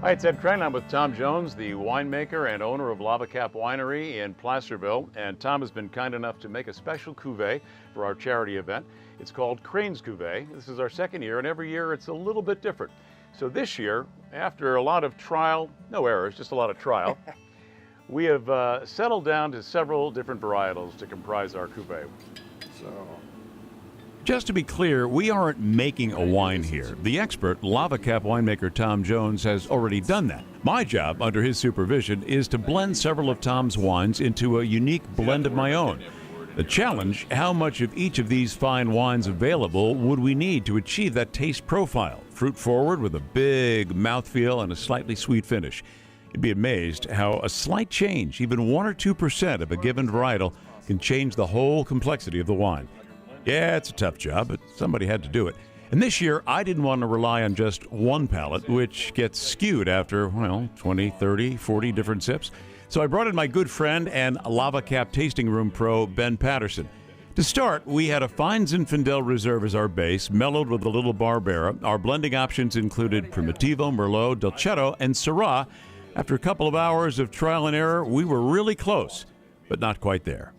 Hi, it's Ed Crane. I'm with Tom Jones, the winemaker and owner of Cap Winery in Placerville. And Tom has been kind enough to make a special cuvee for our charity event. It's called Crane's Cuvee. This is our second year, and every year it's a little bit different. So this year, after a lot of trial, no errors, just a lot of trial, we have settled down to several different varietals to comprise our cuvee. Just to be clear, we aren't making a wine here. The expert, Cap winemaker Tom Jones, has already done that. My job, under his supervision, is to blend several of Tom's wines into a unique blend of my own. The challenge, how much of each of these fine wines available would we need to achieve that taste profile? Fruit forward with a big mouthfeel and a slightly sweet finish. You'd be amazed how a slight change, even 1 or 2% of a given varietal, can change the whole complexity of the wine. Yeah, it's a tough job, but somebody had to do it. And this year, I didn't want to rely on just one palate, which gets skewed after, 20, 30, 40 different sips. So I brought in my good friend and Cap tasting room pro, Ben Patterson. To start, we had a fine Zinfandel Reserve as our base, mellowed with a little Barbera. Our blending options included Primitivo, Merlot, Dolcetto, and Syrah. After a couple of hours of trial and error, we were really close, but not quite there.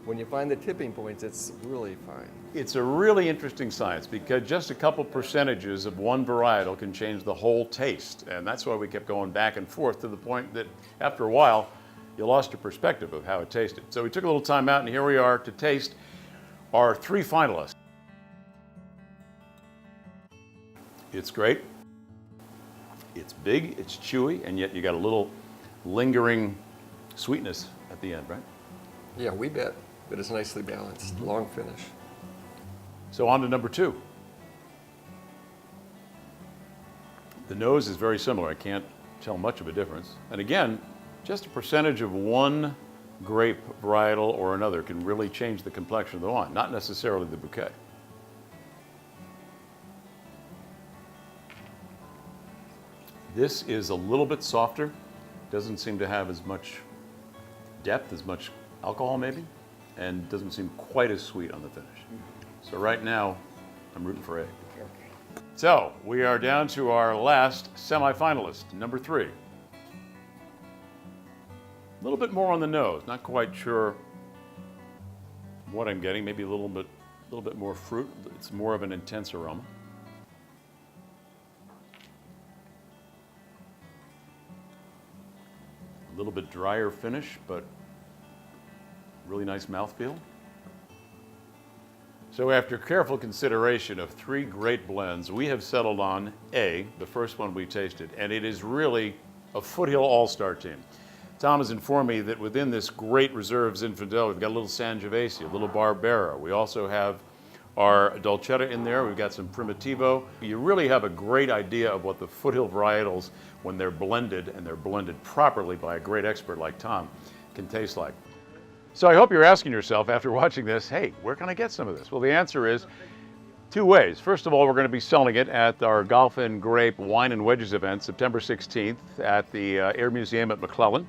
When you find the tipping points, it's really fine. It's a really interesting science because just a couple percentages of one varietal can change the whole taste. And that's why we kept going back and forth to the point that after a while, you lost your perspective of how it tasted. So we took a little time out, and here we are to taste our 3 finalists. It's great. It's big, it's chewy, and yet you got a little lingering sweetness at the end, right? Yeah, we bet. But it's nicely balanced, long finish. So on to number 2. The nose is very similar. I can't tell much of a difference. And again, just a percentage of one grape varietal or another can really change the complexion of the wine, not necessarily the bouquet. This is a little bit softer. Doesn't seem to have as much depth, as much alcohol maybe, and doesn't seem quite as sweet on the finish. So right now, I'm rooting for A. So we are down to our last semifinalist, number 3. A little bit more on the nose, not quite sure what I'm getting, maybe a little bit more fruit. It's more of an intense aroma. A little bit drier finish, but really nice mouthfeel. So after careful consideration of 3 great blends, we have settled on A, the first one we tasted, and it is really a foothill all-star team. Tom has informed me that within this great reserve Zinfandel, we've got a little Sangiovese, a little Barbera. We also have our Dolcetto in there. We've got some Primitivo. You really have a great idea of what the foothill varietals, when they're blended, and they're blended properly by a great expert like Tom, can taste like. So I hope you're asking yourself after watching this, hey, where can I get some of this? Well, the answer is 2 ways. First of all, we're going to be selling it at our Golf and Grape Wine and Wedges event, September 16th at the Air Museum at McClellan.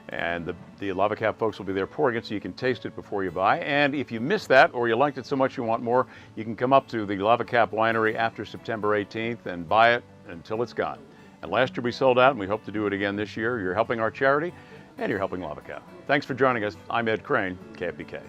And the Cap folks will be there pouring it so you can taste it before you buy. And if you missed that or you liked it so much you want more, you can come up to the Cap Winery after September 18th and buy it until it's gone. And last year we sold out, and we hope to do it again this year. You're helping our charity, and you're helping Cap. Thanks for joining us. I'm Ed Crane, KFBK.